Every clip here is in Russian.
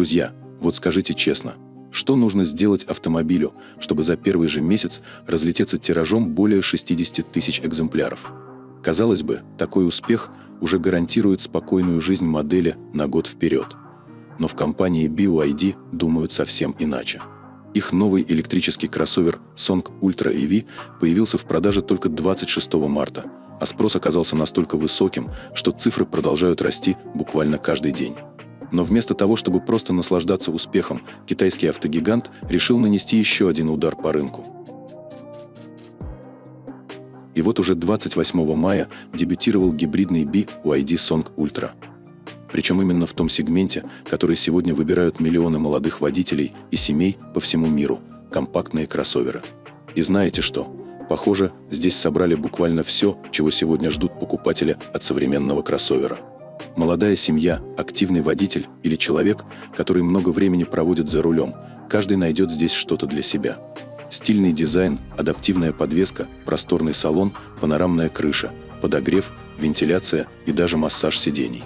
Друзья, вот скажите честно, что нужно сделать автомобилю, чтобы за первый же месяц разлететься тиражом более 60 тысяч экземпляров? Казалось бы, такой успех уже гарантирует спокойную жизнь модели на год вперед. Но в компании BYD думают совсем иначе. Их новый электрический кроссовер Song Ultra EV появился в продаже только 26 марта, а спрос оказался настолько высоким, что цифры продолжают расти буквально каждый день. Но вместо того, чтобы просто наслаждаться успехом, китайский автогигант решил нанести еще один удар по рынку. И вот уже 28 мая дебютировал гибридный BYD Song Ultra. Причем именно в том сегменте, который сегодня выбирают миллионы молодых водителей и семей по всему миру – компактные кроссоверы. И знаете что? Похоже, здесь собрали буквально все, чего сегодня ждут покупатели от современного кроссовера. Молодая семья, активный водитель или человек, который много времени проводит за рулем, каждый найдет здесь что-то для себя. Стильный дизайн, адаптивная подвеска, просторный салон, панорамная крыша, подогрев, вентиляция и даже массаж сидений.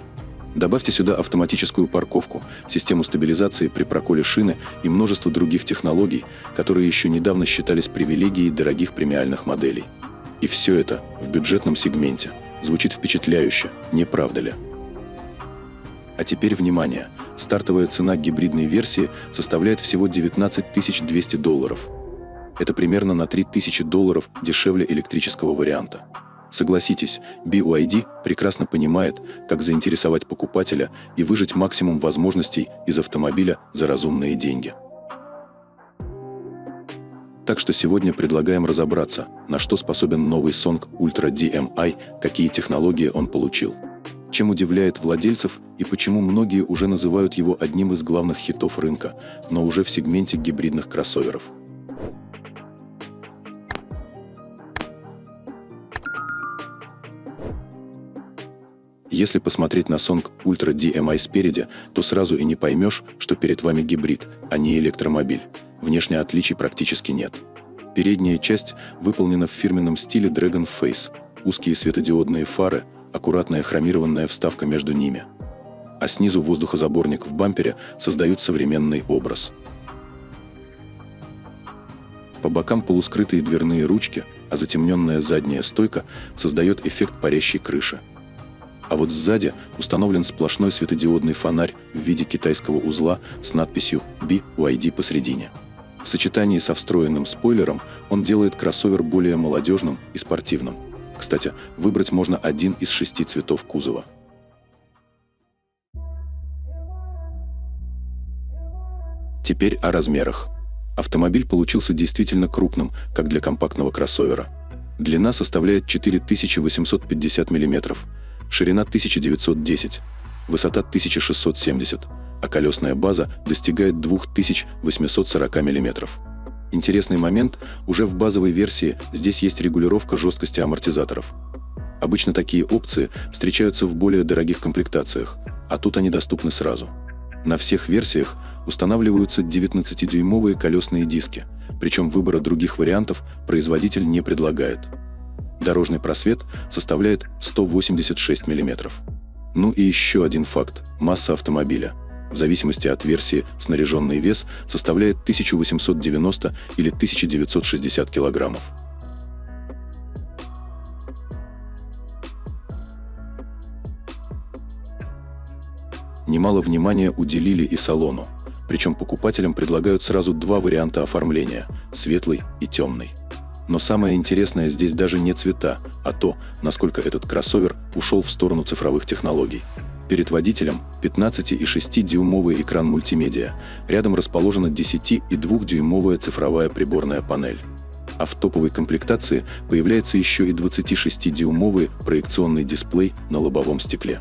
Добавьте сюда автоматическую парковку, систему стабилизации при проколе шины и множество других технологий, которые еще недавно считались привилегией дорогих премиальных моделей. И все это в бюджетном сегменте. Звучит впечатляюще, не правда ли? А теперь внимание! Стартовая цена гибридной версии составляет всего $19 200. Это примерно на $3000 дешевле электрического варианта. Согласитесь, BYD прекрасно понимает, как заинтересовать покупателя и выжать максимум возможностей из автомобиля за разумные деньги. Так что сегодня предлагаем разобраться, на что способен новый Song Ultra DM-i, какие технологии он получил, чем удивляет владельцев и почему многие уже называют его одним из главных хитов рынка, но уже в сегменте гибридных кроссоверов. Если посмотреть на Song Ultra DM-i спереди, то сразу и не поймешь, что перед вами гибрид, а не электромобиль. Внешне отличий практически нет. Передняя часть выполнена в фирменном стиле Dragon Face, узкие светодиодные фары, аккуратная хромированная вставка между ними. А снизу воздухозаборник в бампере создают современный образ. По бокам полускрытые дверные ручки, а затемненная задняя стойка создает эффект парящей крыши. А вот сзади установлен сплошной светодиодный фонарь в виде китайского узла с надписью BYD посредине. В сочетании со встроенным спойлером он делает кроссовер более молодежным и спортивным. Кстати, выбрать можно один из 6 цветов кузова. Теперь о размерах. Автомобиль получился действительно крупным, как для компактного кроссовера. Длина составляет 4850 мм, ширина 1910, высота 1670, а колесная база достигает 2840 мм. Интересный момент, уже в базовой версии здесь есть регулировка жесткости амортизаторов. Обычно такие опции встречаются в более дорогих комплектациях, а тут они доступны сразу. На всех версиях устанавливаются 19-дюймовые колесные диски, причем выбора других вариантов производитель не предлагает. Дорожный просвет составляет 186 мм. Ну и еще один факт – масса автомобиля. В зависимости от версии снаряженный вес составляет 1890 или 1960 килограммов. Немало внимания уделили и салону. Причем покупателям предлагают сразу два варианта оформления – светлый и темный. Но самое интересное здесь даже не цвета, а то, насколько этот кроссовер ушел в сторону цифровых технологий. Перед водителем 15,6-дюймовый экран мультимедиа, рядом расположена 10,2-дюймовая цифровая приборная панель. А в топовой комплектации появляется еще и 26-дюймовый проекционный дисплей на лобовом стекле.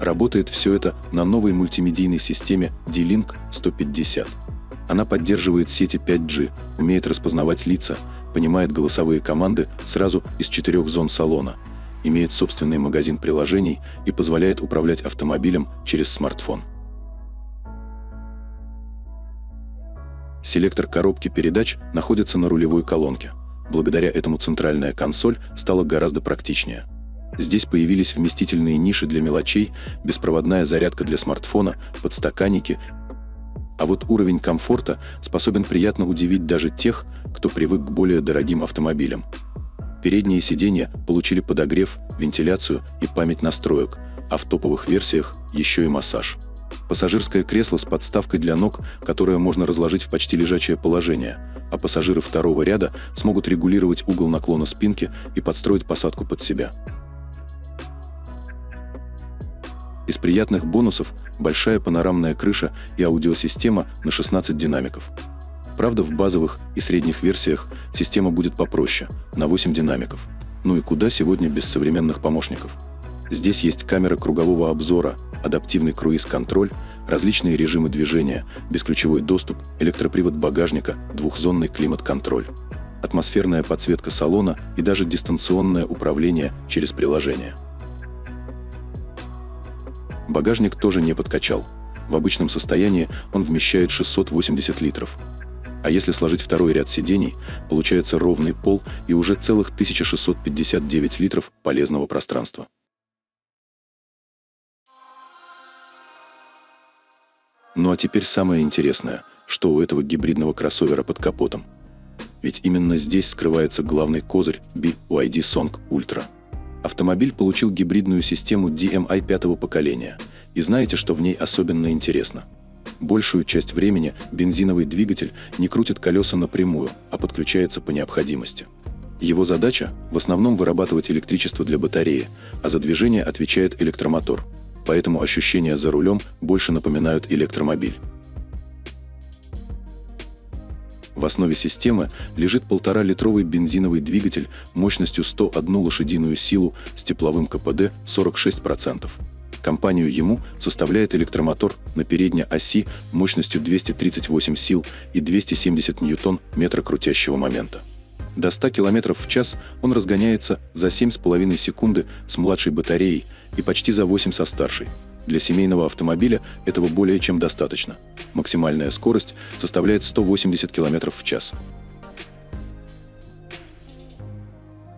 Работает все это на новой мультимедийной системе D-Link 150. Она поддерживает сети 5G, умеет распознавать лица, понимает голосовые команды сразу из 4 зон салона, имеет собственный магазин приложений и позволяет управлять автомобилем через смартфон. Селектор коробки передач находится на рулевой колонке. Благодаря этому центральная консоль стала гораздо практичнее. Здесь появились вместительные ниши для мелочей, беспроводная зарядка для смартфона, подстаканники. А вот уровень комфорта способен приятно удивить даже тех, кто привык к более дорогим автомобилям. Передние сиденья получили подогрев, вентиляцию и память настроек, а в топовых версиях еще и массаж. Пассажирское кресло с подставкой для ног, которое можно разложить в почти лежачее положение, а пассажиры второго ряда смогут регулировать угол наклона спинки и подстроить посадку под себя. Из приятных бонусов – большая панорамная крыша и аудиосистема на 16 динамиков. Правда, в базовых и средних версиях система будет попроще – на 8 динамиков. Ну и куда сегодня без современных помощников? Здесь есть камера кругового обзора, адаптивный круиз-контроль, различные режимы движения, бесключевой доступ, электропривод багажника, двухзонный климат-контроль, атмосферная подсветка салона и даже дистанционное управление через приложение. Багажник тоже не подкачал. В обычном состоянии он вмещает 680 литров. А если сложить второй ряд сидений, получается ровный пол и уже целых 1659 литров полезного пространства. Ну а теперь самое интересное, что у этого гибридного кроссовера под капотом. Ведь именно здесь скрывается главный козырь BYD Song Ultra. Автомобиль получил гибридную систему DMI 5-го поколения. И знаете, что в ней особенно интересно? Большую часть времени бензиновый двигатель не крутит колеса напрямую, а подключается по необходимости. Его задача – в основном вырабатывать электричество для батареи, а за движение отвечает электромотор. Поэтому ощущения за рулем больше напоминают электромобиль. В основе системы лежит 1,5-литровый бензиновый двигатель мощностью 101 лошадиную силу с тепловым КПД 46%. Компанию ему составляет электромотор на передней оси мощностью 238 сил и 270 ньютон-метра крутящего момента. До 100 км в час он разгоняется за 7,5 секунды с младшей батареей и почти за 8 со старшей. Для семейного автомобиля этого более чем достаточно. Максимальная скорость составляет 180 км в час.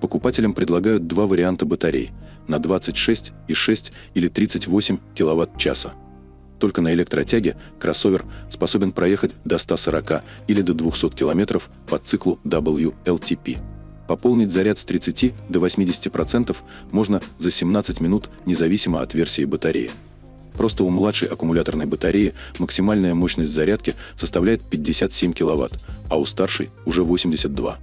Покупателям предлагают два варианта батарей – на 26,6 или 38 кВт-часа. Только на электротяге кроссовер способен проехать до 140 или до 200 км по циклу WLTP. Пополнить заряд с 30 до 80% можно за 17 минут независимо от версии батареи. Просто у младшей аккумуляторной батареи максимальная мощность зарядки составляет 57 кВт, а у старшей уже 82.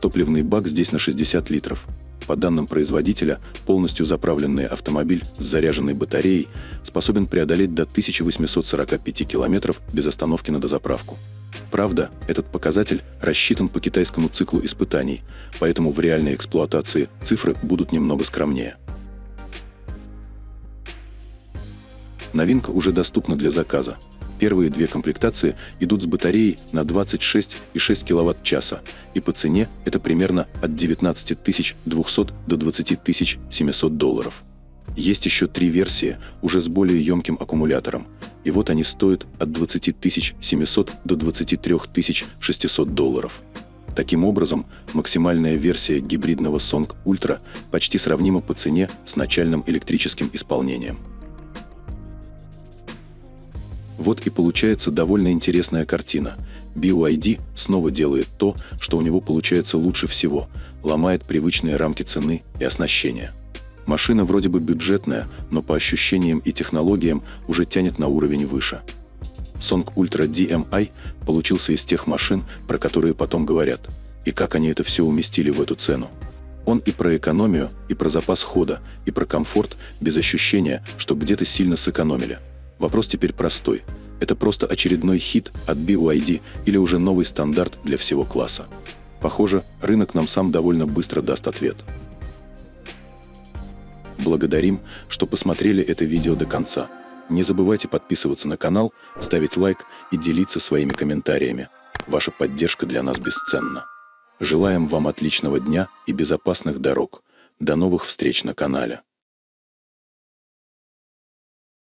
Топливный бак здесь на 60 литров. По данным производителя, полностью заправленный автомобиль с заряженной батареей способен преодолеть до 1845 км без остановки на дозаправку. Правда, этот показатель рассчитан по китайскому циклу испытаний, поэтому в реальной эксплуатации цифры будут немного скромнее. Новинка уже доступна для заказа. Первые две комплектации идут с батареей на 26,6 кВт-часа, и по цене это примерно от 19 200 до 20 700 долларов. Есть еще три версии, уже с более емким аккумулятором, и вот они стоят от 20 700 до 23 600 долларов. Таким образом, максимальная версия гибридного Song Ultra почти сравнима по цене с начальным электрическим исполнением. Вот и получается довольно интересная картина. BYD снова делает то, что у него получается лучше всего – ломает привычные рамки цены и оснащения. Машина вроде бы бюджетная, но по ощущениям и технологиям уже тянет на уровень выше. Song Ultra DMI получился из тех машин, про которые потом говорят. И как они это все уместили в эту цену? Он и про экономию, и про запас хода, и про комфорт, без ощущения, что где-то сильно сэкономили. Вопрос теперь простой. Это просто очередной хит от BYD или уже новый стандарт для всего класса? Похоже, рынок нам сам довольно быстро даст ответ. Благодарим, что посмотрели это видео до конца. Не забывайте подписываться на канал, ставить лайк и делиться своими комментариями. Ваша поддержка для нас бесценна. Желаем вам отличного дня и безопасных дорог. До новых встреч на канале.